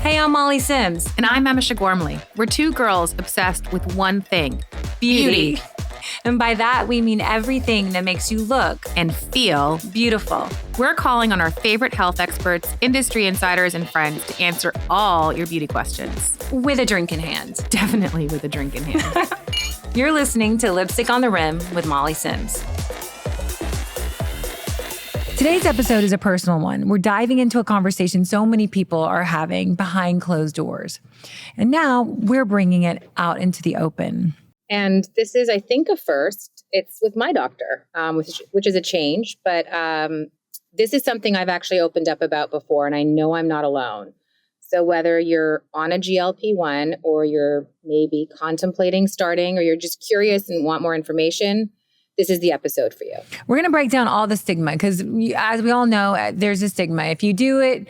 Hey, I'm Molly Sims. And I'm Emma Gormley. We're two girls obsessed with one thing, beauty. And by that, we mean everything that makes you look and feel beautiful. We're calling on our favorite health experts, industry insiders, and friends to answer all your beauty questions. With a drink in hand. Definitely with a drink in hand. You're listening to Lipstick on the Rim with Molly Sims. Today's episode is a personal one. We're diving into a conversation so many people are having behind closed doors. And now we're bringing it out into the open. And this is, I think, a first. It's with my doctor, which is a change. But this is something I've actually opened up about before, and I know I'm not alone. So whether you're on a GLP-1 or you're maybe contemplating starting or you're just curious and want more information, this is the episode for you. We're going to break down all the stigma because as we all know, there's a stigma. If you do it,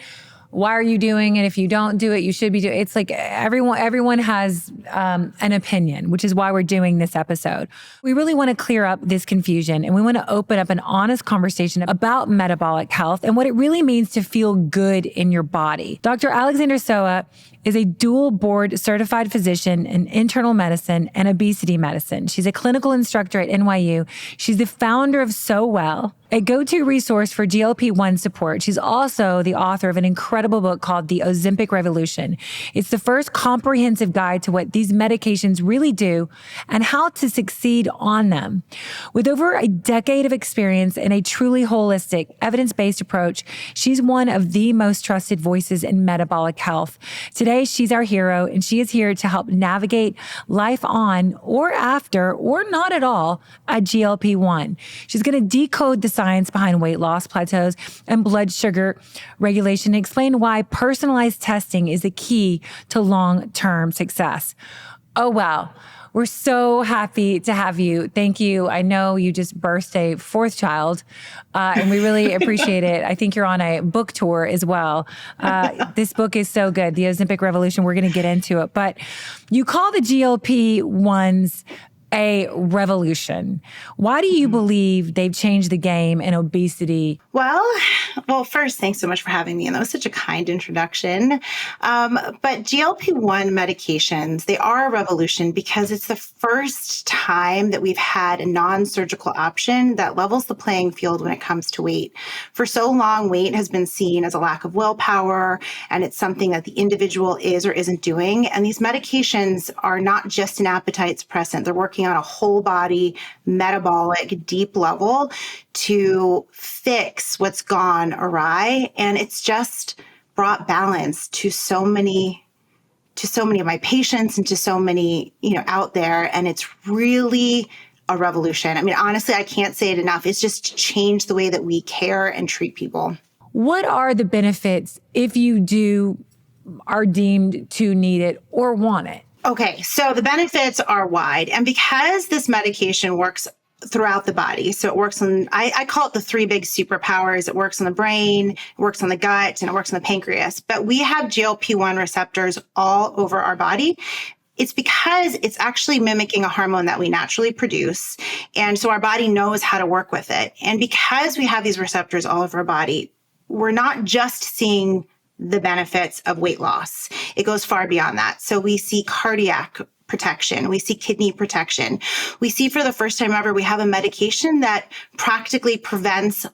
why are you doing it? If you don't do it, you should be doing it. It's like everyone has an opinion, which is why we're doing this episode. We really want to clear up this confusion and we want to open up an honest conversation about metabolic health and what it really means to feel good in your body. Dr. Alexandra Sowa is a dual board certified physician in internal medicine and obesity medicine. She's a clinical instructor at NYU. She's the founder of SoWell, a go-to resource for GLP-1 support. She's also the author of an incredible book called The Ozempic Revolution. It's the first comprehensive guide to what these medications really do and how to succeed on them. With over a decade of experience in a truly holistic, evidence-based approach, she's one of the most trusted voices in metabolic health. Today, she's our hero, and she is here to help navigate life on or after or not at all a GLP-1. She's going to decode the science behind weight loss, plateaus, and blood sugar regulation and explain why personalized testing is the key to long-term success. Oh, wow. We're so happy to have you. Thank you. I know you just birthed a fourth child, and we really appreciate it. I think you're on a book tour as well. This book is so good, The Ozempic Revolution. We're going to get into it. But you call the GLP-1s a revolution. Why do you believe they've changed the game in obesity? Well, first, thanks so much for having me. And that was such a kind introduction. But GLP-1 medications, they are a revolution because it's the first time that we've had a non-surgical option that levels the playing field when it comes to weight. For so long, weight has been seen as a lack of willpower, and it's something that the individual is or isn't doing. And these medications are not just an appetite suppressant. They're working on a whole body, metabolic, deep level to fix what's gone awry. And it's just brought balance to so many of my patients and to so many, out there. And it's really a revolution. I mean, honestly, I can't say it enough. It's just changed the way that we care and treat people. What are the benefits if you are deemed to need it or want it? Okay, so the benefits are wide. And because this medication works throughout the body, so it works on, I call it the three big superpowers. It works on the brain, it works on the gut, and it works on the pancreas. But we have GLP-1 receptors all over our body. It's because it's actually mimicking a hormone that we naturally produce. And so our body knows how to work with it. And because we have these receptors all over our body, we're not just seeing the benefits of weight loss. It goes far beyond that. So we see cardiac protection. We see kidney protection. We see for the first time ever, we have a medication that practically prevents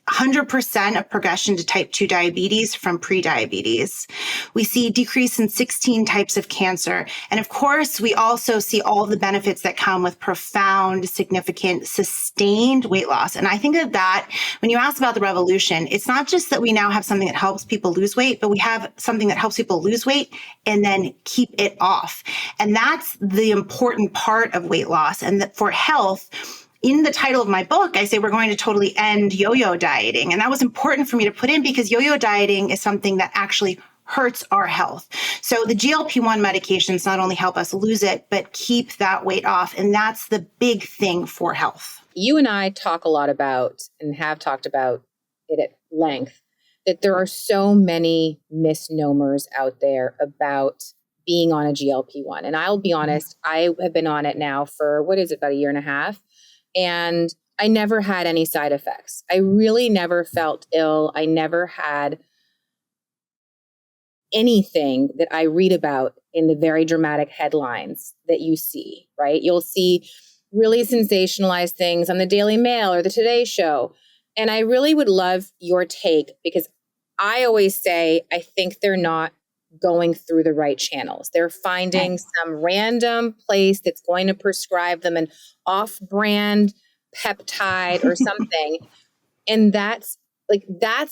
100% of progression to type 2 diabetes from prediabetes. We see decrease in 16 types of cancer. And of course, we also see all the benefits that come with profound, significant, sustained weight loss. And I think that when you ask about the revolution, it's not just that we now have something that helps people lose weight, but we have something that helps people lose weight and then keep it off. And that's the important part of weight loss. And that for health, in the title of my book, I say we're going to totally end yo-yo dieting. And that was important for me to put in because yo-yo dieting is something that actually hurts our health. So the GLP-1 medications not only help us lose it, but keep that weight off. And that's the big thing for health. You and I talk a lot about and have talked about it at length, that there are so many misnomers out there about being on a GLP-1. And I'll be honest, I have been on it now for, about a year and a half. And I never had any side effects. I really never felt ill. I never had anything that I read about in the very dramatic headlines that you see, right? You'll see really sensationalized things on the Daily Mail or the Today Show. And I really would love your take, because I always say, I think they're not going through the right channels. They're finding some random place that's going to prescribe them an off-brand peptide or something. And that's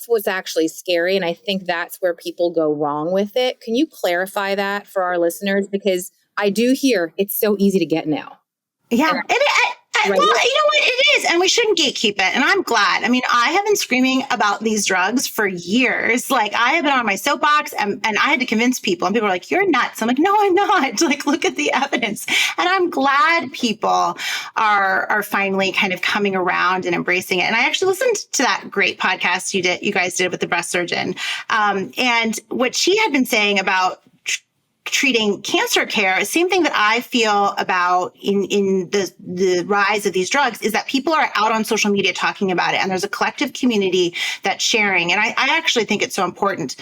what's actually scary. And I think that's where people go wrong with it. Can you clarify that for our listeners? Because I do hear it's so easy to get now. Yeah. Well, you know what? It is. And we shouldn't gatekeep it. And I'm glad. I mean, I have been screaming about these drugs for years. Like, I have been on my soapbox and I had to convince people. And people are like, you're nuts. I'm like, no, I'm not. Like, look at the evidence. And I'm glad people are finally kind of coming around and embracing it. And I actually listened to that great podcast you guys did with the breast surgeon. And what she had been saying about treating cancer care, same thing that I feel about in the rise of these drugs, is that people are out on social media talking about it, and there's a collective community that's sharing. And I actually think it's so important.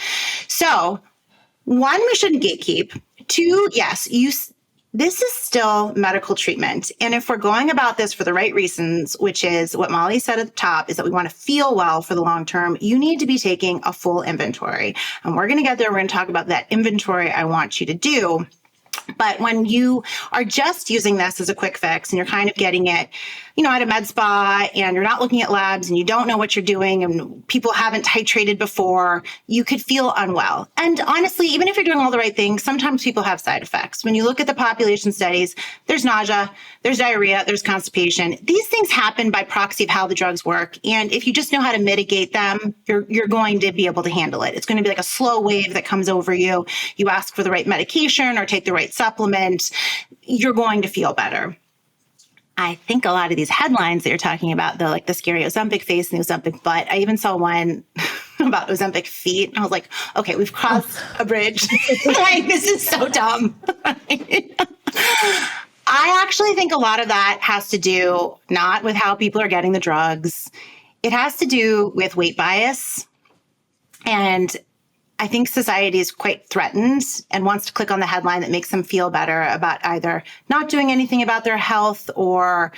So, one, we shouldn't gatekeep. Two, yes, this is still medical treatment. And if we're going about this for the right reasons, which is what Molly said at the top, is that we want to feel well for the long term, you need to be taking a full inventory. And we're going to get there. We're going to talk about that inventory I want you to do. But when you are just using this as a quick fix and you're kind of getting it, at a med spa, and you're not looking at labs and you don't know what you're doing and people haven't titrated before, you could feel unwell. And honestly, even if you're doing all the right things, sometimes people have side effects. When you look at the population studies, there's nausea, there's diarrhea, there's constipation. These things happen by proxy of how the drugs work. And if you just know how to mitigate them, you're going to be able to handle it. It's going to be like a slow wave that comes over you. You ask for the right medication or take the right supplement, you're going to feel better. I think a lot of these headlines that you're talking about, though, like the scary Ozempic face and the Ozempic butt, I even saw one about Ozempic feet. And I was like, okay, we've crossed a bridge. Like, this is so dumb. I actually think a lot of that has to do not with how people are getting the drugs. It has to do with weight bias. And I think society is quite threatened and wants to click on the headline that makes them feel better about either not doing anything about their health or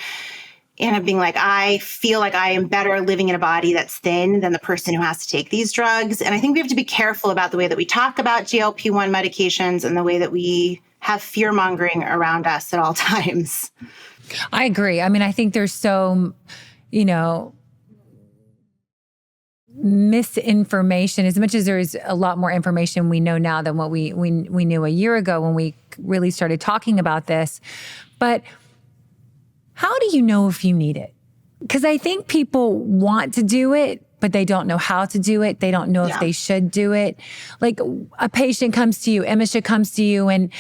being like, I feel like I am better living in a body that's thin than the person who has to take these drugs. And I think we have to be careful about the way that we talk about GLP-1 medications and the way that we have fear mongering around us at all times. I agree. I mean, I think there's so, misinformation, as much as there's a lot more information we know now than what we knew a year ago when we really started talking about this. But how do you know if you need it? Because I think people want to do it, but they don't know how to do it. They don't know if they should do it. Like, a patient comes to you, Emisha comes to you, and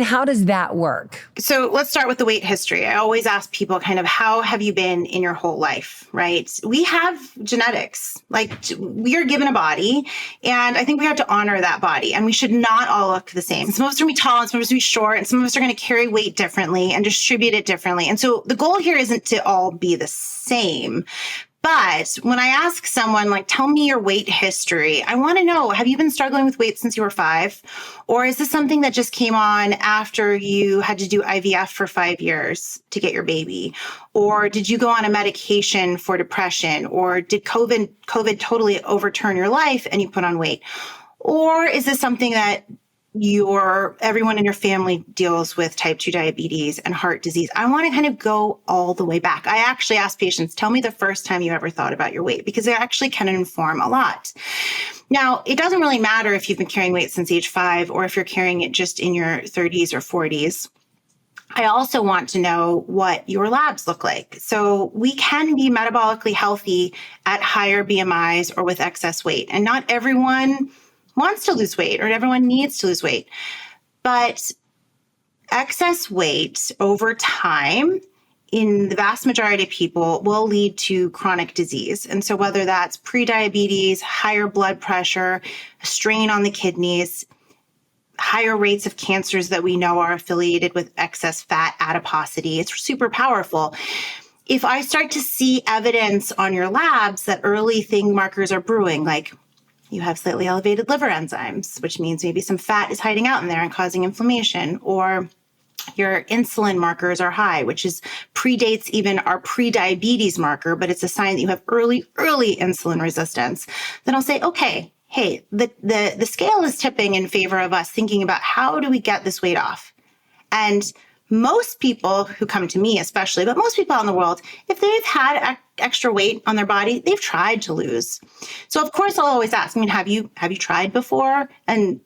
how does that work? So let's start with the weight history. I always ask people kind of, how have you been in your whole life, right? We have genetics. Like, we are given a body, and I think we have to honor that body, and we should not all look the same. Some of us are going to be tall, and some of us are going to be short, and some of us are going to carry weight differently and distribute it differently. And so the goal here isn't to all be the same. But when I ask someone, like, tell me your weight history, I want to know, have you been struggling with weight since you were 5? Or is this something that just came on after you had to do IVF for 5 years to get your baby? Or did you go on a medication for depression? Or did COVID totally overturn your life and you put on weight? Or is this something that everyone in your family deals with type 2 diabetes and heart disease? I want to kind of go all the way back. I actually ask patients, tell me the first time you ever thought about your weight, because it actually can inform a lot. Now, it doesn't really matter if you've been carrying weight since age 5 or if you're carrying it just in your 30s or 40s. I also want to know what your labs look like. So we can be metabolically healthy at higher BMIs or with excess weight. And not everyone wants to lose weight or everyone needs to lose weight. But excess weight over time in the vast majority of people will lead to chronic disease. And so whether that's prediabetes, higher blood pressure, strain on the kidneys, higher rates of cancers that we know are affiliated with excess fat, adiposity, it's super powerful. If I start to see evidence on your labs that early thing markers are brewing, like You have slightly elevated liver enzymes, which means maybe some fat is hiding out in there and causing inflammation, or your insulin markers are high, which predates even our pre-diabetes marker, but it's a sign that you have early insulin resistance. Then I'll say, okay, hey, the scale is tipping in favor of us thinking about how do we get this weight off? And most people who come to me especially, but most people out in the world, if they've had extra weight on their body, they've tried to lose. So of course I'll always ask, have you tried before? And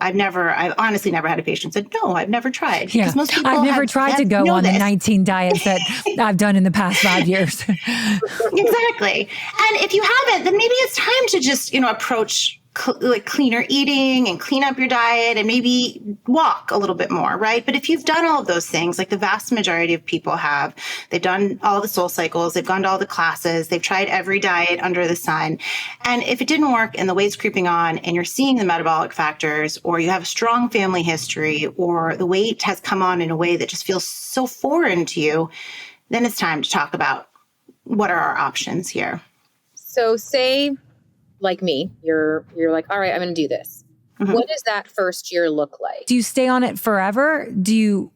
I've honestly never had a patient say, no, I've never tried. Yeah. Most people I've never tried to go on the 19 diets that I've done in the past 5 years. Exactly. And if you haven't, then maybe it's time to just, approach cleaner eating and clean up your diet and maybe walk a little bit more, right? But if you've done all of those things, like the vast majority of people have, they've done all the soul cycles, they've gone to all the classes, they've tried every diet under the sun. And if it didn't work and the weight's creeping on and you're seeing the metabolic factors, or you have a strong family history, or the weight has come on in a way that just feels so foreign to you, then it's time to talk about what are our options here. So say, like me, you're like, all right, I'm going to do this. Mm-hmm. What does that first year look like? Do you stay on it forever? Do you?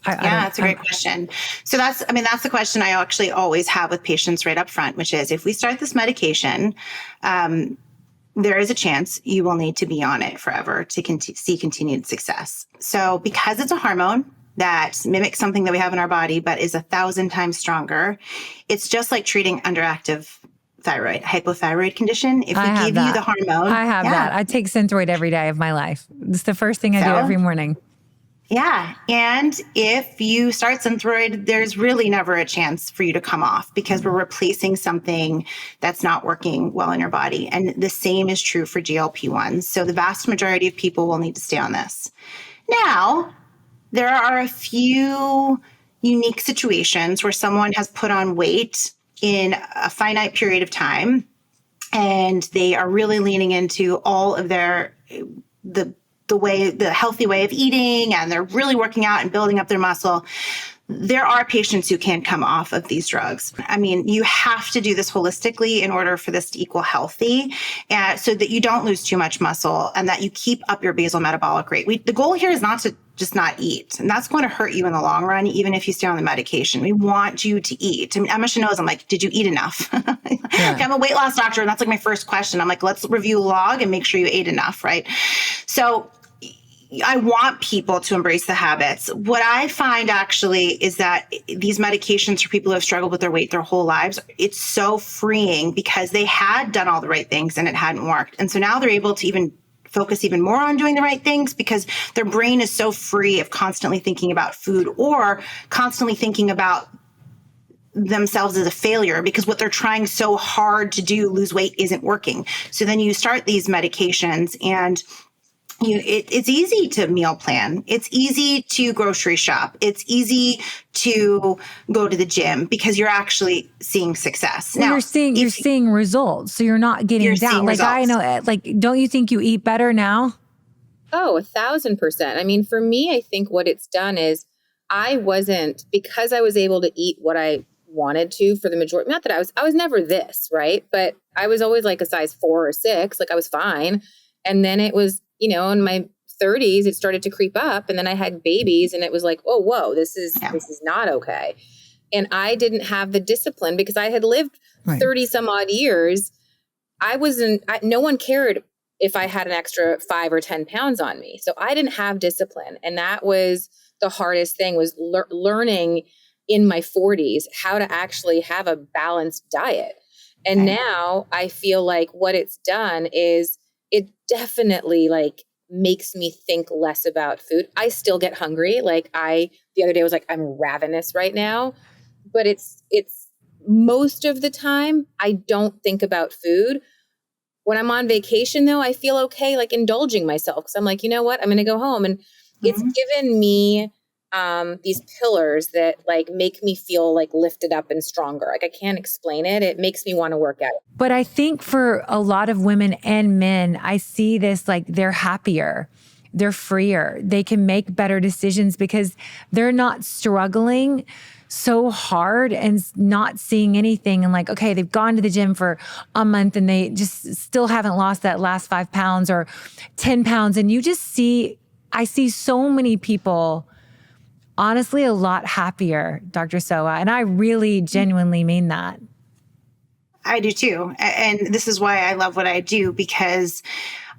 That's a great question. So that's the question I actually always have with patients right up front, which is if we start this medication, there is a chance you will need to be on it forever to see continued success. So because it's a hormone that mimics something that we have in our body, but is 1,000 times stronger, it's just like treating underactive thyroid, hypothyroid condition. If we give you the hormone. I have that. I take Synthroid every day of my life. It's the first thing I do every morning. Yeah. And if you start Synthroid, there's really never a chance for you to come off because we're replacing something that's not working well in your body. And the same is true for GLP-1s. So the vast majority of people will need to stay on this. Now, there are a few unique situations where someone has put on weight in a finite period of time, and they are really leaning into all of their the healthy way of eating, and they're really working out and building up their muscle. There are patients who can come off of these drugs. You have to do this holistically in order for this to equal healthy, so that you don't lose too much muscle and that you keep up your basal metabolic rate. The goal here is not to just not eat, and that's going to hurt you in the long run, even if you stay on the medication. We want you to eat. Emma knows, I'm like, did you eat enough? Yeah. I'm a weight loss doctor, and that's like my first question. I'm like, let's review a log and make sure you ate enough, right? So I want people to embrace the habits. What I find actually is that these medications for people who have struggled with their weight their whole lives, it's so freeing because they had done all the right things and it hadn't worked. And so now they're able to even focus even more on doing the right things because their brain is so free of constantly thinking about food or constantly thinking about themselves as a failure because what they're trying so hard to do, lose weight, isn't working. So then you start these medications and it's easy to meal plan. It's easy to grocery shop. It's easy to go to the gym because you're actually seeing success. Well, now, you're seeing results, so you're not getting down. Like results. I know, don't you think you eat better now? Oh, 1,000%. For me, I think what it's done is because I was able to eat what I wanted to for the majority. Not that I was never this, right? But I was always like a size 4 or 6. Like I was fine, and then it was. In my 30s, it started to creep up, and then I had babies, and it was like, oh, whoa, this is not okay. And I didn't have the discipline because I had lived 30 some odd years. No one cared if I had an extra 5 or 10 pounds on me. So I didn't have discipline. And that was the hardest thing was learning in my 40s how to actually have a balanced diet. And now I feel like what it's done is it definitely makes me think less about food. I still get hungry. The other day was like, I'm ravenous right now, but it's most of the time I don't think about food. When I'm on vacation though, I feel okay, indulging myself. Cause I'm like, you know what? I'm going to go home. And it's given me these pillars that make me feel lifted up and stronger. I can't explain it. It makes me want to work out. But I think for a lot of women and men, I see this they're happier, they're freer, they can make better decisions because they're not struggling so hard and not seeing anything. And like, okay, they've gone to the gym for a month and they just still haven't lost that last 5 pounds or 10 pounds. And you just I see so many people, honestly, a lot happier, Dr. Sowa. And I really genuinely mean that. I do too. And this is why I love what I do, because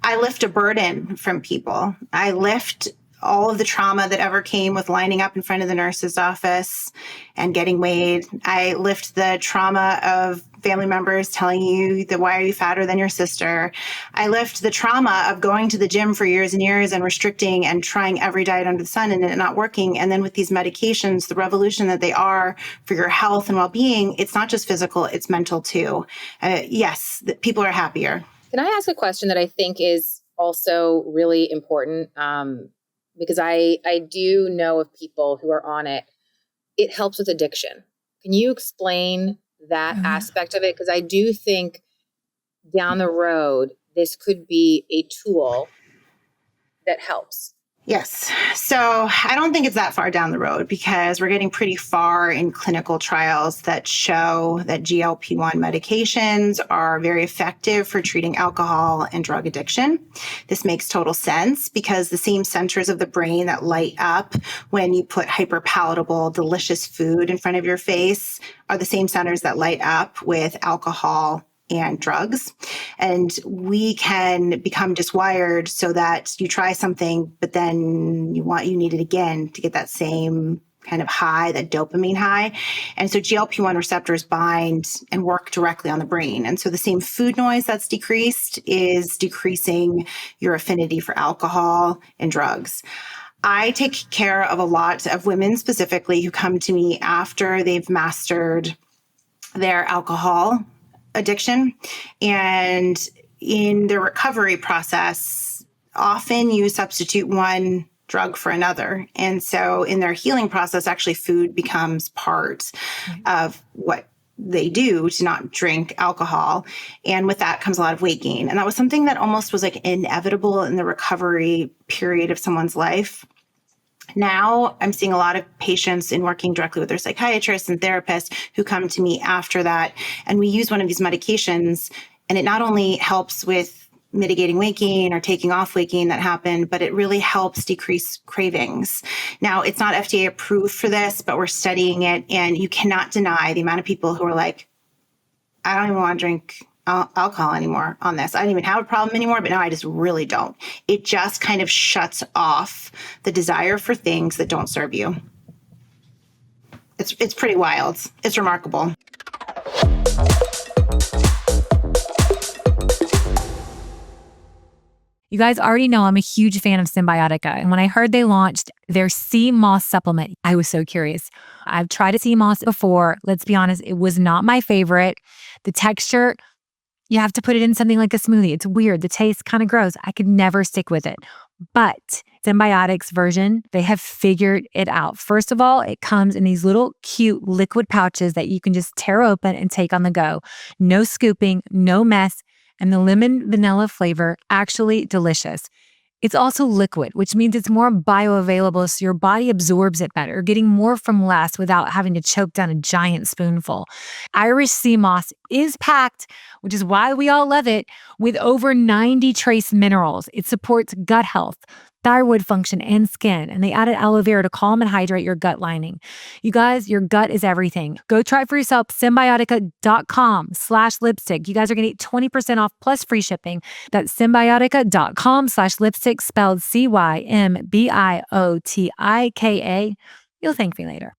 I lift a burden from people. I lift all of the trauma that ever came with lining up in front of the nurse's office and getting weighed. I lift the trauma of family members telling you that why are you fatter than your sister? I lift the trauma of going to the gym for years and years and restricting and trying every diet under the sun and it not working. And then with these medications, the revolution that they are for your health and well-being, it's not just physical, it's mental too. Yes, people are happier. Can I ask a question that I think is also really important? Because I do know of people who are on it. It helps with addiction. Can you explain that aspect of it? Because I do think down the road, this could be a tool that helps. Yes. So I don't think it's that far down the road because we're getting pretty far in clinical trials that show that GLP-1 medications are very effective for treating alcohol and drug addiction. This makes total sense because the same centers of the brain that light up when you put hyperpalatable, delicious food in front of your face are the same centers that light up with alcohol and drugs. And we can become diswired so that you try something, but then you need it again to get that same kind of high, that dopamine high. And so GLP-1 receptors bind and work directly on the brain. And so the same food noise that's decreased is decreasing your affinity for alcohol and drugs. I take care of a lot of women specifically who come to me after they've mastered their alcohol addiction. And in the recovery process, often you substitute one drug for another. And so in their healing process, actually food becomes part of what they do to not drink alcohol. And with that comes a lot of weight gain. And that was something that almost was like inevitable in the recovery period of someone's life. Now I'm seeing a lot of patients in working directly with their psychiatrists and therapists who come to me after that. And we use one of these medications, and it not only helps with mitigating weight gain or taking off weight gain that happened, but it really helps decrease cravings. Now, it's not FDA approved for this, but we're studying it. And you cannot deny the amount of people who are like, I don't even want to drink alcohol anymore on this. I don't even have a problem anymore, but now I just really don't. It just kind of shuts off the desire for things that don't serve you. It's pretty wild. It's remarkable. You guys already know I'm a huge fan of Symbiotica. And when I heard they launched their Sea Moss supplement, I was so curious. I've tried a Sea Moss before. Let's be honest, it was not my favorite. The texture, you have to put it in something like a smoothie. It's weird. The taste kind of gross. I could never stick with it. But Symbiotic's version, they have figured it out. First of all, it comes in these little cute liquid pouches that you can just tear open and take on the go. No scooping, no mess. And the lemon vanilla flavor, actually delicious. It's also liquid, which means it's more bioavailable, so your body absorbs it better, getting more from less without having to choke down a giant spoonful. Irish Sea Moss is packed, which is why we all love it, with over 90 trace minerals. It supports gut health, thyroid function, and skin. And they added aloe vera to calm and hydrate your gut lining. You guys, your gut is everything. Go try it for yourself. Symbiotica.com/lipstick. You guys are going to get 20% off plus free shipping. That's Symbiotica.com/lipstick, spelled Symbiotika. You'll thank me later.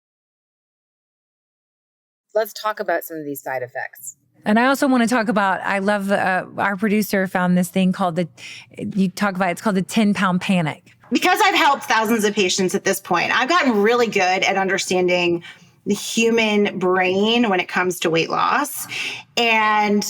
Let's talk about some of these side effects. And I also want to talk about, I love, our producer found this thing called it's called the 10-pound panic. Because I've helped thousands of patients at this point, I've gotten really good at understanding the human brain when it comes to weight loss. And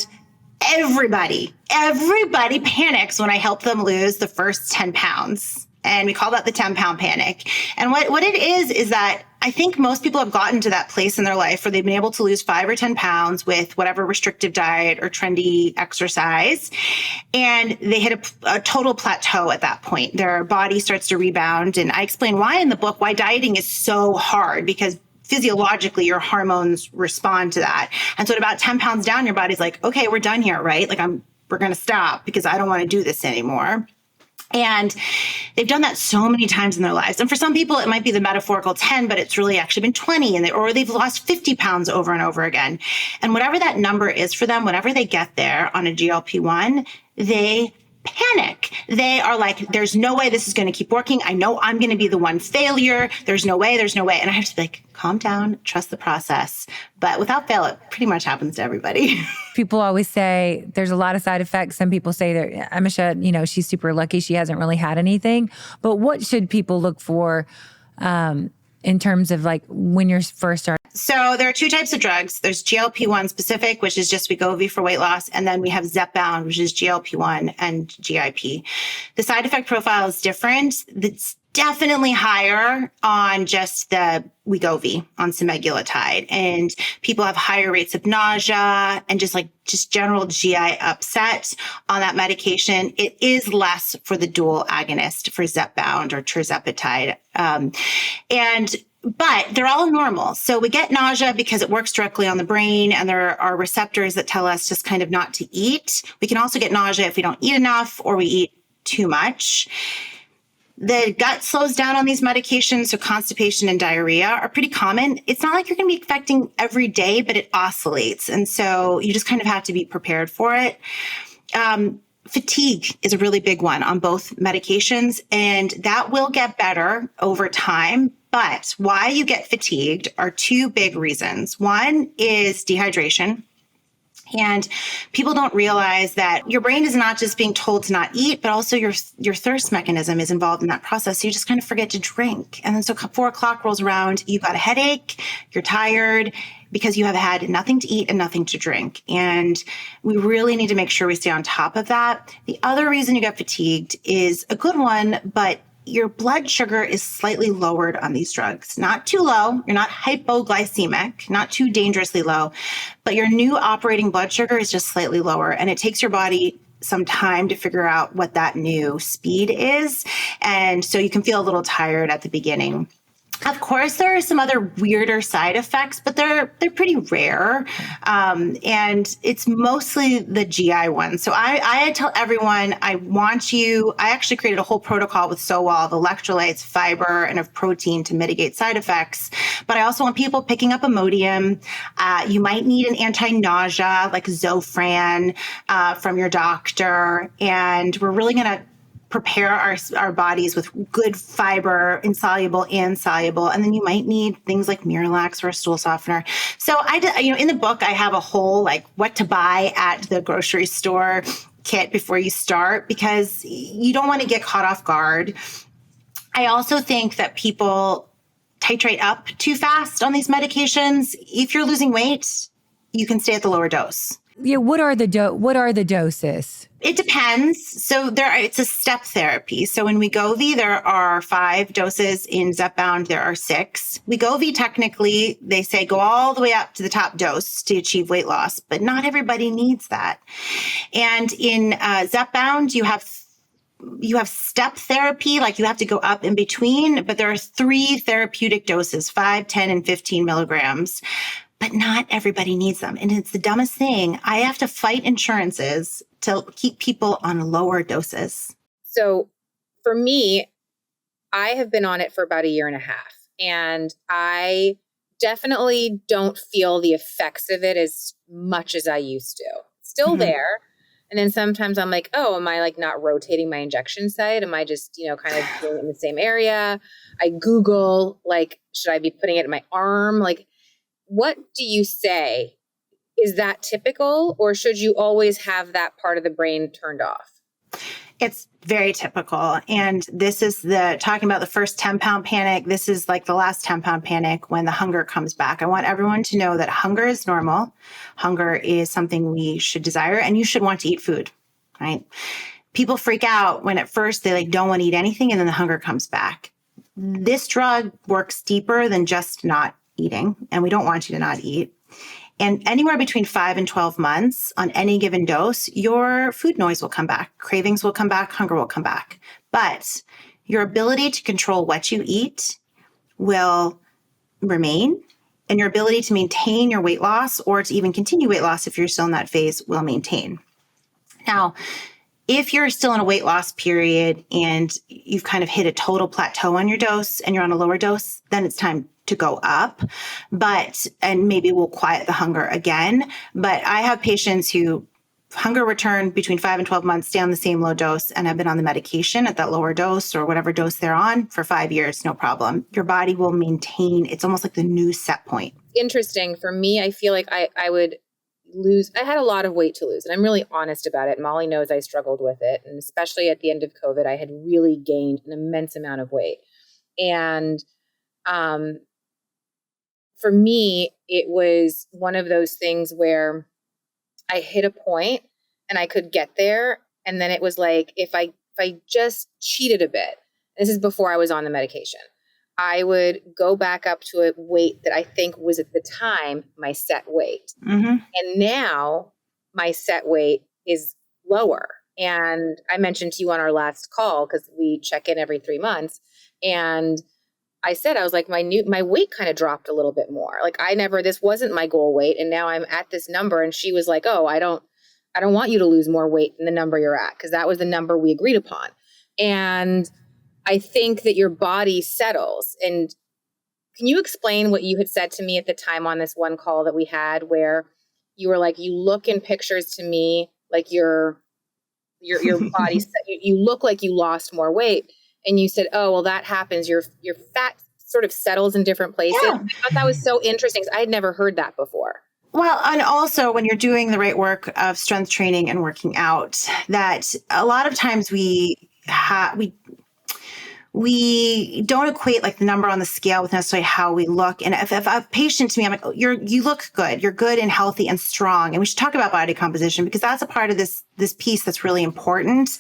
everybody panics when I help them lose the first 10 pounds. And we call that the 10-pound panic. And what it is that I think most people have gotten to that place in their life where they've been able to lose 5 or 10 pounds with whatever restrictive diet or trendy exercise. And they hit a total plateau at that point. Their body starts to rebound. And I explain why in the book, why dieting is so hard, because physiologically, your hormones respond to that. And so at about 10 pounds down, your body's like, okay, we're done here, right? Like we're going to stop because I don't want to do this anymore. And they've done that so many times in their lives. And for some people, it might be the metaphorical 10, but it's really actually been 20, or they've lost 50 pounds over and over again. And whatever that number is for them, whenever they get there on a GLP-1, they panic. They are like, there's no way this is going to keep working. I know I'm going to be the one failure. There's no way. And I have to be like, calm down, trust the process. But without fail, it pretty much happens to everybody. People always say there's a lot of side effects. Some people say that Amisha, she's super lucky. She hasn't really had anything. But what should people look for in terms of like when you're first starting? So there are two types of drugs. There's GLP-1 specific, which is just Wegovy for weight loss. And then we have Zepbound, which is GLP-1 and GIP. The side effect profile is different. It's definitely higher on just the Wegovy, on semaglutide. And people have higher rates of nausea and just general GI upset on that medication. It is less for the dual agonist, for Zepbound or tirzepatide. But they're all normal. So we get nausea because it works directly on the brain, and there are receptors that tell us just kind of not to eat. We can also get nausea if we don't eat enough or we eat too much. The gut slows down on these medications, so constipation and diarrhea are pretty common. It's not like you're going to be affecting every day, but it oscillates. And so you just kind of have to be prepared for it. Fatigue is a really big one on both medications, and that will get better over time. But why you get fatigued are two big reasons. One is dehydration. And people don't realize that your brain is not just being told to not eat, but also your thirst mechanism is involved in that process. So you just kind of forget to drink. And then so 4 o'clock rolls around, you've got a headache, you're tired because you have had nothing to eat and nothing to drink. And we really need to make sure we stay on top of that. The other reason you get fatigued is a good one, but your blood sugar is slightly lowered on these drugs. Not too low. You're not hypoglycemic, not too dangerously low, but your new operating blood sugar is just slightly lower. And it takes your body some time to figure out what that new speed is. And so you can feel a little tired at the beginning. Of course, there are some other weirder side effects, but they're pretty rare. And it's mostly the GI ones. So I tell everyone, I actually created a whole protocol with SoWell of electrolytes, fiber, and of protein to mitigate side effects. But I also want people picking up Imodium. You might need an anti-nausea like Zofran from your doctor. And we're really going to prepare our bodies with good fiber, insoluble and soluble. And then you might need things like Miralax or a stool softener. So in the book, I have a whole like what to buy at the grocery store kit before you start, because you don't want to get caught off guard. I also think that people titrate up too fast on these medications. If you're losing weight, you can stay at the lower dose. Yeah, what are the doses? It depends. So it's a step therapy. So in Wegovy, there are 5 doses. In Zepbound, there are 6. Wegovy, technically, they say go all the way up to the top dose to achieve weight loss, but not everybody needs that. And in Zepbound, you have step therapy, like you have to go up in between, but there are 3 therapeutic doses, 5, 10, and 15 milligrams. But not everybody needs them. And it's the dumbest thing. I have to fight insurances to keep people on lower doses. So for me, I have been on it for about 1.5 years. And I definitely don't feel the effects of it as much as I used to. Still there. And then sometimes I'm like, oh, am I like not rotating my injection site? Am I just, kind of doing it in the same area? I Google, like, should I be putting it in my arm? Like, what do you say? Is that typical, or should you always have that part of the brain turned off? It's very typical. And this is talking about the first 10-pound panic. This is like the last 10-pound panic when the hunger comes back. I want everyone to know that hunger is normal. Hunger is something we should desire, and you should want to eat food, right? People freak out when at first they don't want to eat anything, and then the hunger comes back. This drug works deeper than just not eating, and we don't want you to not eat. And anywhere between 5 and 12 months on any given dose, your food noise will come back, cravings will come back, hunger will come back. But your ability to control what you eat will remain, and your ability to maintain your weight loss or to even continue weight loss if you're still in that phase will maintain. Now, if you're still in a weight loss period and you've kind of hit a total plateau on your dose and you're on a lower dose, then it's time to go up, and maybe we'll quiet the hunger again. But I have patients who hunger return between 5 and 12 months, stay on the same low dose, and have been on the medication at that lower dose or whatever dose they're on for 5 years, no problem. Your body will maintain. It's almost like the new set point. Interesting. For me, I feel like I would lose. I had a lot of weight to lose, and I'm really honest about it. Molly knows I struggled with it. And especially at the end of COVID, I had really gained an immense amount of weight. And for me, it was one of those things where I hit a point and I could get there. And then it was like, if I just cheated a bit, this is before I was on the medication, I would go back up to a weight that I think was at the time my set weight. Mm-hmm. And now my set weight is lower. And I mentioned to you on our last call, because we check in every 3 months, and I said, I was like, my weight kind of dropped a little bit more. Like this wasn't my goal weight. And now I'm at this number. And she was like, oh, I don't want you to lose more weight than the number you're at, because that was the number we agreed upon. And I think that your body settles. And can you explain what you had said to me at the time on this one call that we had, where you were like, you look in pictures to me like your body, you look like you lost more weight. And you said, oh, well, that happens. Your fat sort of settles in different places. Yeah. I thought that was so interesting, because I had never heard that before. Well, and also when you're doing the right work of strength training and working out, that a lot of times we don't equate like the number on the scale with necessarily how we look. And if a patient to me, I'm like, oh, you look good. You're good and healthy and strong. And we should talk about body composition, because that's a part of this piece that's really important.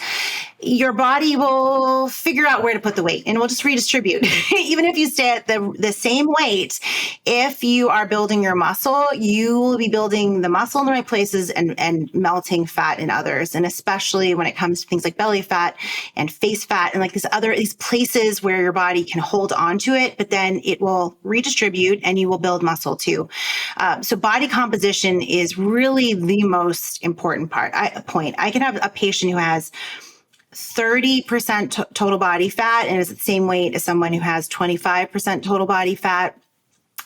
Your body will figure out where to put the weight, and it will just redistribute. Even if you stay at the same weight, if you are building your muscle, you will be building the muscle in the right places and melting fat in others. And especially when it comes to things like belly fat and face fat and like these places where your body can hold on to it, but then it will redistribute and you will build muscle too. So body composition is really the most important point. I can have a patient who has 30% total body fat and is at the same weight as someone who has 25% total body fat.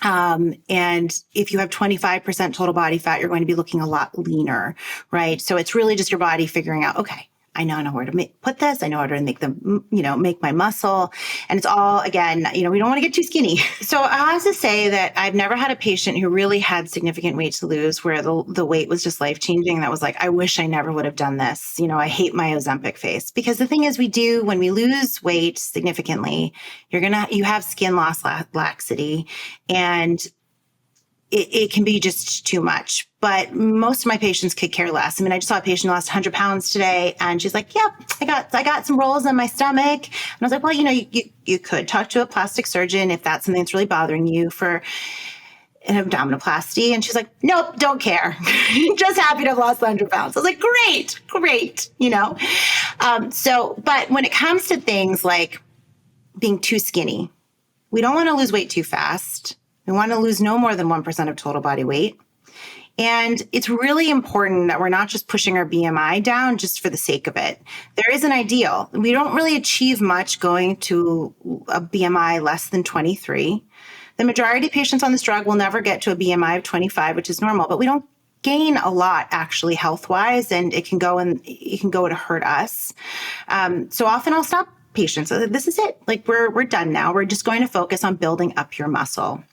And if you have 25% total body fat, you're going to be looking a lot leaner, right? So it's really just your body figuring out, okay, I know where to put this. I know how to make them, make my muscle. And it's all, again, we don't want to get too skinny. So I have to say that I've never had a patient who really had significant weight to lose where the weight was just life-changing. That was like, I wish I never would have done this. I hate my Ozempic face. Because the thing is, when we lose weight significantly, you have skin loss laxity, and it can be just too much. But most of my patients could care less. I mean, I just saw a patient who lost 100 pounds today, and she's like, "Yep, I got some rolls on my stomach." And I was like, "Well, you could talk to a plastic surgeon if that's something that's really bothering you for an abdominoplasty." And she's like, "Nope, don't care. Just happy to have lost 100 pounds." I was like, "Great." But when it comes to things like being too skinny, we don't want to lose weight too fast. We want to lose no more than 1% of total body weight. And it's really important that we're not just pushing our BMI down just for the sake of it. There is an ideal. We don't really achieve much going to a BMI less than 23. The majority of patients on this drug will never get to a BMI of 25, which is normal, but we don't gain a lot actually health-wise, and it can go to hurt us. So often I'll stop patients. This is it. Like we're done now. We're just going to focus on building up your muscle.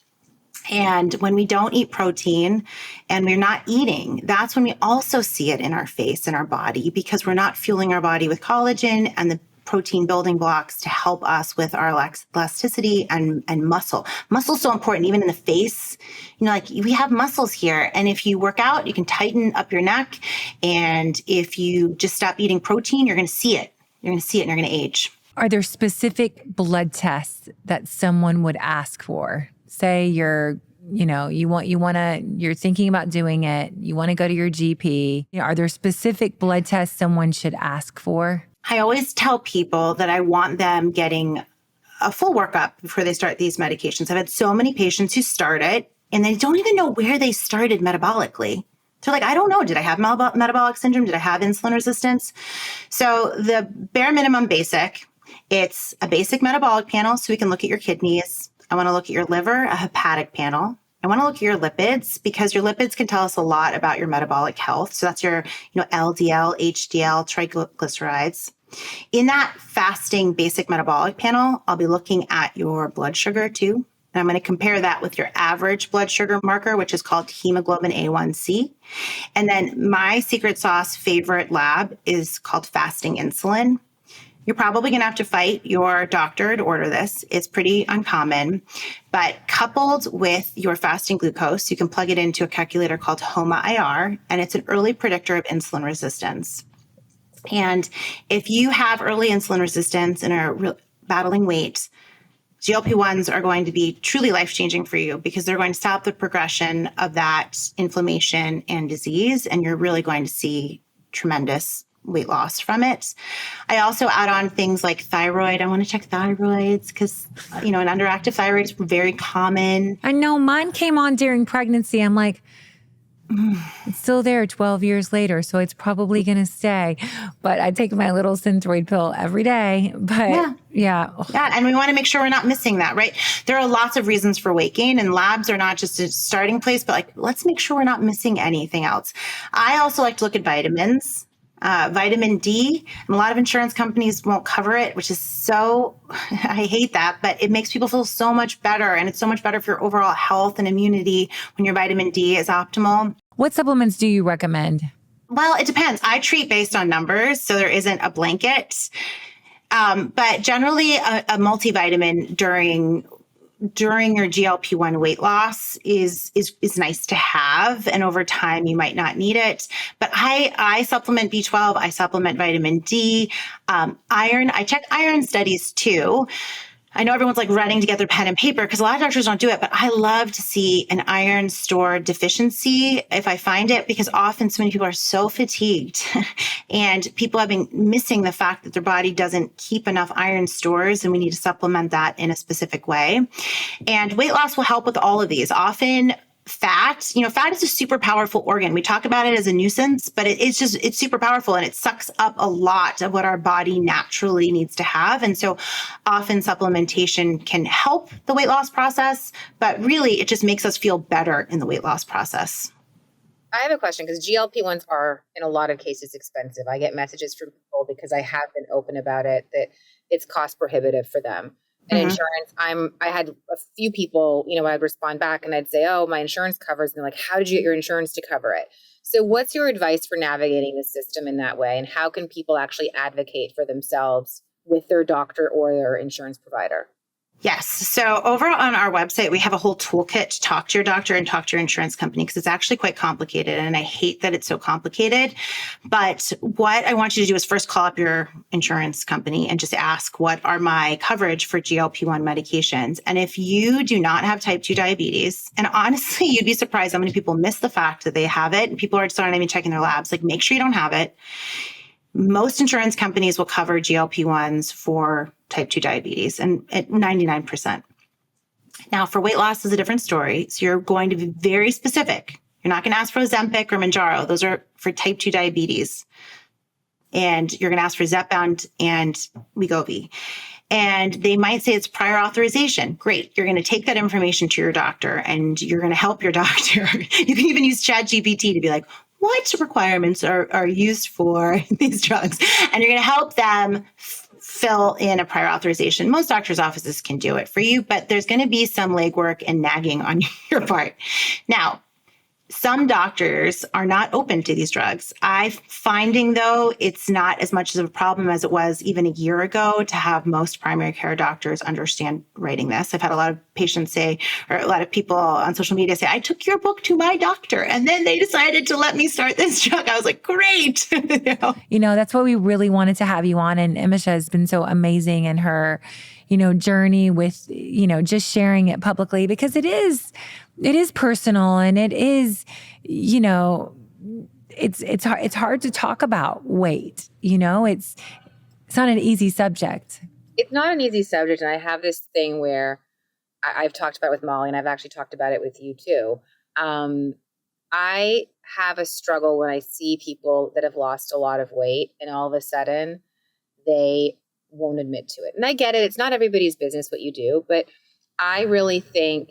And when we don't eat protein and we're not eating, that's when we also see it in our face and our body, because we're not fueling our body with collagen and the protein building blocks to help us with our elasticity and muscle. Muscle's so important, even in the face. We have muscles here. And if you work out, you can tighten up your neck. And if you just stop eating protein, you're going to see it. You're going to see it and you're going to age. Are there specific blood tests that someone would ask for? Say you're thinking about doing it. You want to go to your GP. Are there specific blood tests someone should ask for? I always tell people that I want them getting a full workup before they start these medications. I've had so many patients who start it and they don't even know where they started metabolically. They're like, I don't know. Did I have metabolic syndrome? Did I have insulin resistance? So the bare minimum basic, it's a basic metabolic panel so we can look at your kidneys. I want to look at your liver, a hepatic panel. I want to look at your lipids because your lipids can tell us a lot about your metabolic health. So that's your, LDL, HDL, triglycerides. In that fasting basic metabolic panel, I'll be looking at your blood sugar too. And I'm going to compare that with your average blood sugar marker, which is called hemoglobin A1C. And then my secret sauce favorite lab is called fasting insulin. You're probably going to have to fight your doctor to order this. It's pretty uncommon, but coupled with your fasting glucose, you can plug it into a calculator called HOMA-IR, and it's an early predictor of insulin resistance. And if you have early insulin resistance and are battling weight, GLP-1s are going to be truly life-changing for you because they're going to stop the progression of that inflammation and disease, and you're really going to see tremendous weight loss from it. I also add on things like thyroid. I want to check thyroids because, an underactive thyroid is very common. I know mine came on during pregnancy. I'm like, it's still there 12 years later, so it's probably going to stay. But I take my little Synthroid pill every day. But yeah. And we want to make sure we're not missing that, right? There are lots of reasons for weight gain, and labs are not just a starting place, but let's make sure we're not missing anything else. I also like to look at vitamins. Vitamin D, and a lot of insurance companies won't cover it, which is I hate that, but it makes people feel so much better. And it's so much better for your overall health and immunity when your vitamin D is optimal. What supplements do you recommend? Well, it depends. I treat based on numbers, so there isn't a blanket. But generally a multivitamin during your GLP-1 weight loss is nice to have. And over time, you might not need it. But I supplement B12. I supplement vitamin D, iron. I check iron studies too. I know everyone's running to get their pen and paper because a lot of doctors don't do it, but I love to see an iron store deficiency if I find it, because often so many people are so fatigued and people have been missing the fact that their body doesn't keep enough iron stores, and we need to supplement that in a specific way. And weight loss will help with all of these. Often fat is a super powerful organ. We talk about it as a nuisance, but it's super powerful, and it sucks up a lot of what our body naturally needs to have. And so often supplementation can help the weight loss process, but really it just makes us feel better in the weight loss process. I have a question because GLP-1s are in a lot of cases expensive. I get messages from people because I have been open about it that it's cost prohibitive for them. And insurance, I had a few people, I'd respond back and I'd say, oh, my insurance covers. And they're like, how did you get your insurance to cover it? So what's your advice for navigating the system in that way? And how can people actually advocate for themselves with their doctor or their insurance provider? Yes. So over on our website, we have a whole toolkit to talk to your doctor and talk to your insurance company because it's actually quite complicated. And I hate that it's so complicated. But what I want you to do is first call up your insurance company and just ask, what are my coverage for GLP-1 medications? And if you do not have type 2 diabetes, and honestly, you'd be surprised how many people miss the fact that they have it. And people are starting to be checking their labs, make sure you don't have it. Most insurance companies will cover GLP-1s for type 2 diabetes, and at 99%. Now, for weight loss is a different story. So you're going to be very specific. You're not going to ask for Ozempic or Mounjaro. Those are for type 2 diabetes. And you're going to ask for Zepbound and Wegovy. And they might say it's prior authorization. Great. You're going to take that information to your doctor and you're going to help your doctor. You can even use ChatGPT to be like, what requirements are used for these drugs? And you're going to help them fill in a prior authorization. Most doctors' offices can do it for you, but there's going to be some legwork and nagging on your part. Now, some doctors are not open to these drugs. I'm finding, though, it's not as much of a problem as it was even a year ago to have most primary care doctors understand writing this. I've had a lot of patients say, or a lot of people on social media say, I took your book to my doctor and then they decided to let me start this drug. I was like, great. That's what we really wanted to have you on. And Imisha has been so amazing in her, journey with, just sharing it publicly, because it is personal, and it is, it's hard to talk about weight. It's not an easy subject. It's not an easy subject. And I have this thing where I've talked about it with Molly, and I've actually talked about it with you too. I have a struggle when I see people that have lost a lot of weight and all of a sudden they won't admit to it. And I get it. It's not everybody's business what you do, but I really think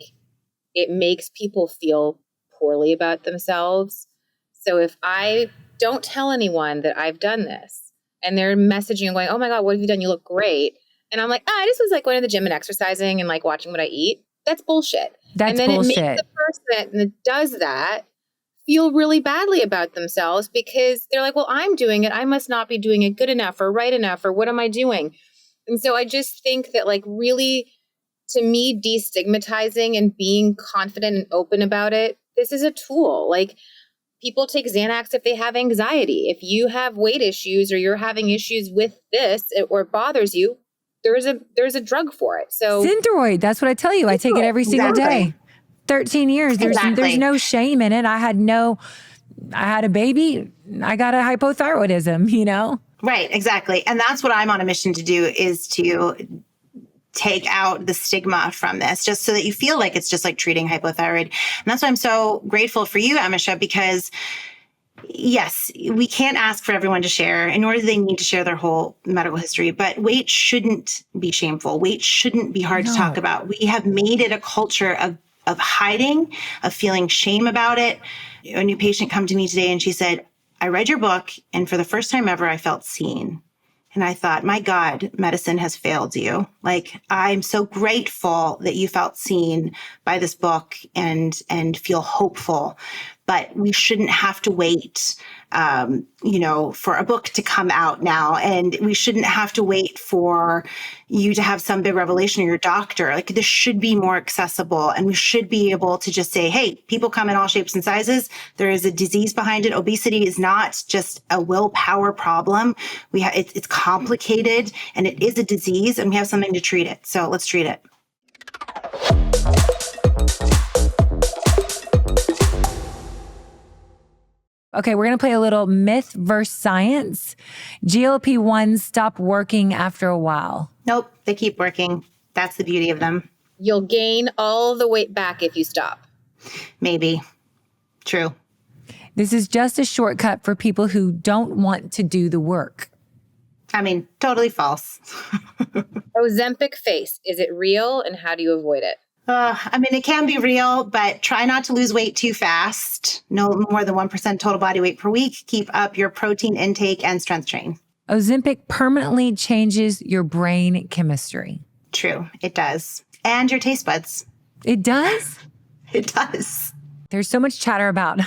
it makes people feel poorly about themselves. So if I don't tell anyone that I've done this and they're messaging and going, oh my God, what have you done? You look great. And I'm like, I just was like going to the gym and exercising and like watching what I eat. That's bullshit. That's bullshit. And then it makes the person that does that feel really badly about themselves because they're like, well, I'm doing it. I must not be doing it good enough or right enough, or what am I doing? And so I just think that like really, to me, destigmatizing and being confident and open about it, this is a tool. Like people take Xanax if they have anxiety. If you have weight issues or you're having issues with this or it bothers you, there's a drug for it. So Synthroid, that's what I tell you. I take it every single day. 13 years. There's no shame in it. I had a baby. I got a hypothyroidism, you know? Right, exactly. And that's what I'm on a mission to do, is to take out the stigma from this, just so that you feel like it's just like treating hypothyroid. And that's why I'm so grateful for you, Amisha, because yes, we can't ask for everyone to share, nor do they need to share their whole medical history, but weight shouldn't be shameful. Weight shouldn't be hard to talk about. We have made it a culture of hiding, of feeling shame about it. A new patient come to me today and she said, I read your book and for the first time ever, I felt seen. And I thought, my God, medicine has failed you. Like, I'm so grateful that you felt seen by this book and feel hopeful. But we shouldn't have to wait, for a book to come out now. And we shouldn't have to wait for you to have some big revelation or your doctor. Like, this should be more accessible. And we should be able to just say, hey, people come in all shapes and sizes. There is a disease behind it. Obesity is not just a willpower problem. It's complicated and it is a disease, and we have something to treat it. So let's treat it. Okay, we're going to play a little myth versus science. GLP-1s stop working after a while. Nope, they keep working. That's the beauty of them. You'll gain all the weight back if you stop. Maybe. True. This is just a shortcut for people who don't want to do the work. I mean, totally false. Ozempic face, is it real and how do you avoid it? It can be real, but try not to lose weight too fast. No more than 1% total body weight per week. Keep up your protein intake and strength train. Ozempic permanently changes your brain chemistry. True, it does. And your taste buds. It does? It does. There's so much chatter about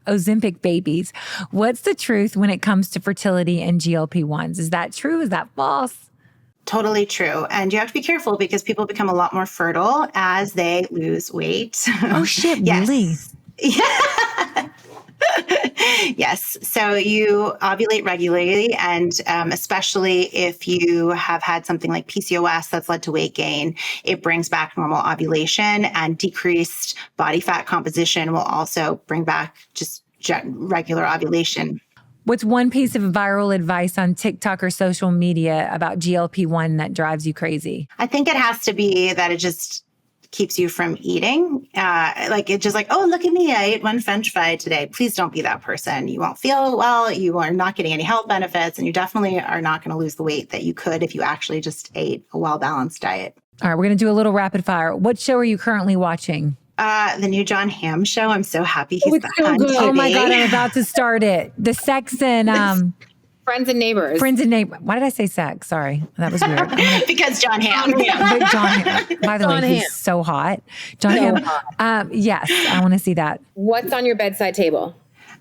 Ozempic babies. What's the truth when it comes to fertility and GLP-1s? Is that true? Is that false? Totally true. And you have to be careful because people become a lot more fertile as they lose weight. Oh, shit, really? Yeah. Yes. So you ovulate regularly, and especially if you have had something like PCOS that's led to weight gain, it brings back normal ovulation, and decreased body fat composition will also bring back just regular ovulation. What's one piece of viral advice on TikTok or social media about GLP-1 that drives you crazy? I think it has to be that it just keeps you from eating. It's just like, oh, look at me. I ate one French fry today. Please don't be that person. You won't feel well. You are not getting any health benefits. And you definitely are not going to lose the weight that you could if you actually just ate a well-balanced diet. All right, we're going to do a little rapid fire. What show are you currently watching? The new John Hamm show. I'm so happy he's back on good. TV. Oh my God, I'm about to start it. The sex and Friends and neighbors. Why did I say sex? Sorry, that was weird. Because John Hamm. But John Hamm. By the way, he's so hot. John Hamm. Yes, I want to see that. What's on your bedside table?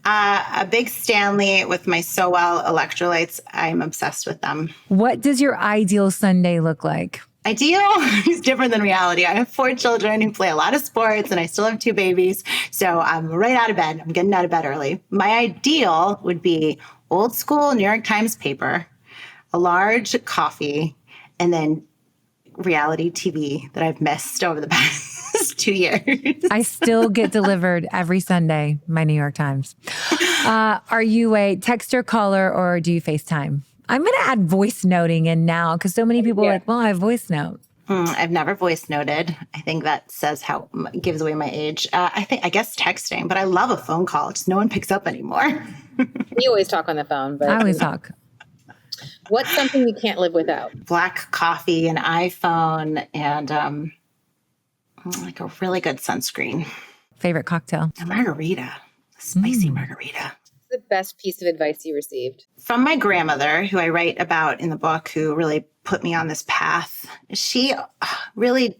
A big Stanley with my SoWell electrolytes. I'm obsessed with them. What does your ideal Sunday look like? Ideal is different than reality. I have 4 children who play a lot of sports and I still have 2 babies. So I'm right out of bed. I'm getting out of bed early. My ideal would be old school New York Times paper, a large coffee, and then reality TV that I've missed over the past 2 years. I still get delivered every Sunday, my New York Times. Are you a texter, caller, or do you FaceTime? I'm going to add voice noting in now because so many people are like, well, I have voice note. I've never voice noted. I think that gives away my age. I guess texting, but I love a phone call. Just no one picks up anymore. You always talk on the phone, but I always talk. What's something you can't live without? Black coffee, an iPhone, and like a really good sunscreen. Favorite cocktail? A margarita, a spicy margarita. The best piece of advice you received? From my grandmother, who I write about in the book, who really put me on this path. She didn't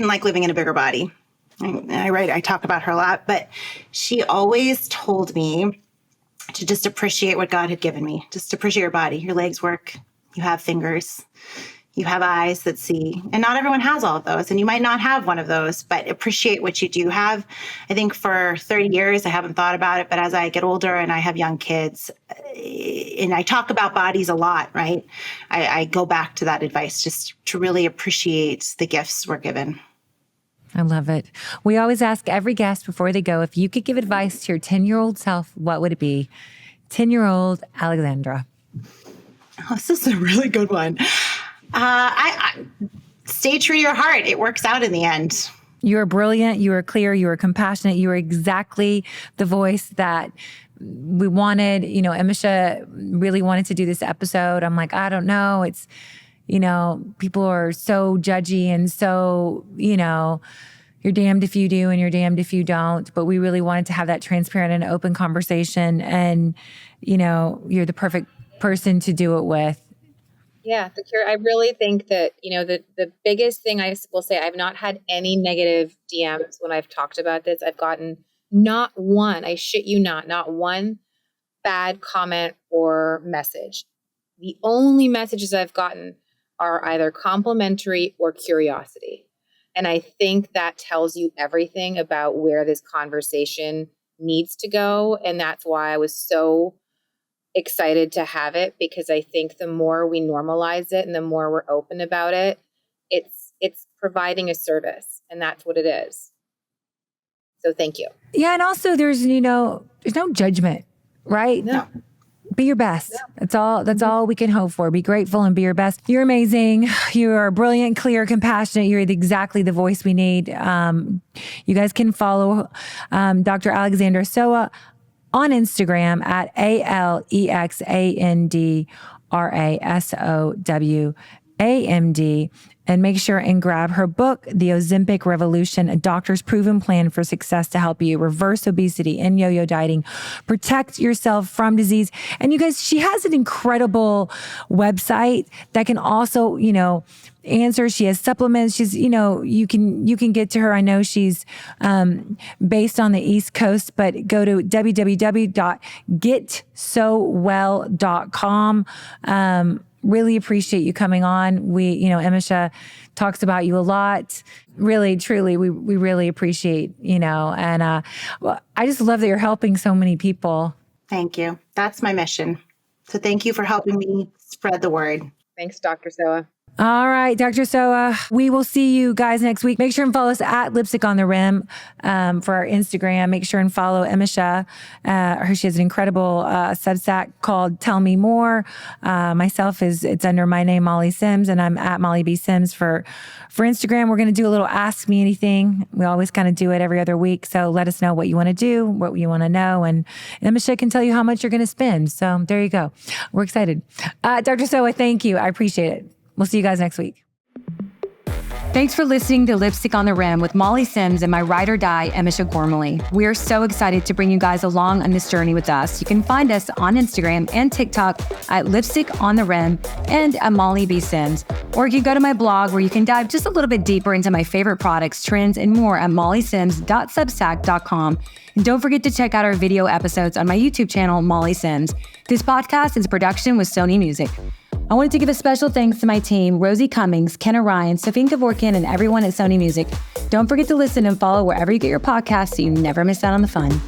like living in a bigger body. I talk about her a lot, but she always told me to just appreciate what God had given me. Just appreciate your body. Your legs work. You have fingers. You have eyes that see. And not everyone has all of those. And you might not have one of those, but appreciate what you do have. I think for 30 years, I haven't thought about it. But as I get older and I have young kids, and I talk about bodies a lot, right? I go back to that advice just to really appreciate the gifts we're given. I love it. We always ask every guest before they go, if you could give advice to your 10-year-old self, what would it be? 10-year-old Alexandra. Oh, this is a really good one. I stay true to your heart. It works out in the end. You are brilliant. You are clear. You are compassionate. You are exactly the voice that we wanted. You know, Emisha really wanted to do this episode. I'm like, I don't know. It's, you know, people are so judgy and so, you know, you're damned if you do and you're damned if you don't. But we really wanted to have that transparent and open conversation. And, you know, you're the perfect person to do it with. Yeah, I really think that, you know, the biggest thing I will say, I've not had any negative DMs when I've talked about this. I've gotten not one, I shit you not one bad comment or message. The only messages I've gotten are either complimentary or curiosity. And I think that tells you everything about where this conversation needs to go. And that's why I was so excited to have it, because I think the more we normalize it and the more we're open about it, it's providing a service, and that's what it is. So thank you. Yeah, and also there's no judgment, right? No. Be your best. No. That's all we can hope for. Be grateful and be your best. You're amazing. You are brilliant, clear, compassionate. You're exactly the voice we need. You guys can follow Dr. Alexandra Sowa on Instagram at AlexandraSowamd. And make sure and grab her book, The Ozempic Revolution, a doctor's proven plan for success to help you reverse obesity and yo-yo dieting, protect yourself from disease. And you guys, she has an incredible website that can also, answer. She has supplements. She's, you can get to her. I know she's based on the East Coast, but go to www.getsowell.com. Really appreciate you coming on. Emisha talks about you a lot. Really, truly, we really appreciate, and I just love that you're helping so many people. Thank you. That's my mission. So thank you for helping me spread the word. Thanks, Dr. Sowa. All right, Dr. Sowa, we will see you guys next week. Make sure and follow us at Lipstick on the Rim for our Instagram. Make sure and follow Emisha. She has an incredible Substack called Tell Me More. Myself it's under my name, Molly Sims, and I'm at Molly B. Sims for Instagram. We're going to do a little Ask Me Anything. We always kind of do it every other week. So let us know what you want to do, what you want to know, and Emisha can tell you how much you're going to spend. So there you go. We're excited. Dr. Sowa, thank you. I appreciate it. We'll see you guys next week. Thanks for listening to Lipstick on the Rim with Molly Sims and my ride or die, Emisha Gormley. We are so excited to bring you guys along on this journey with us. You can find us on Instagram and TikTok at Lipstick on the Rim and at Molly B. Sims. Or you can go to my blog where you can dive just a little bit deeper into my favorite products, trends, and more at mollysims.substack.com. And don't forget to check out our video episodes on my YouTube channel, Molly Sims. This podcast is a production with Sony Music. I wanted to give a special thanks to my team, Rosie Cummings, Kenna Ryan, Sophie Kevorkian, and everyone at Sony Music. Don't forget to listen and follow wherever you get your podcasts so you never miss out on the fun.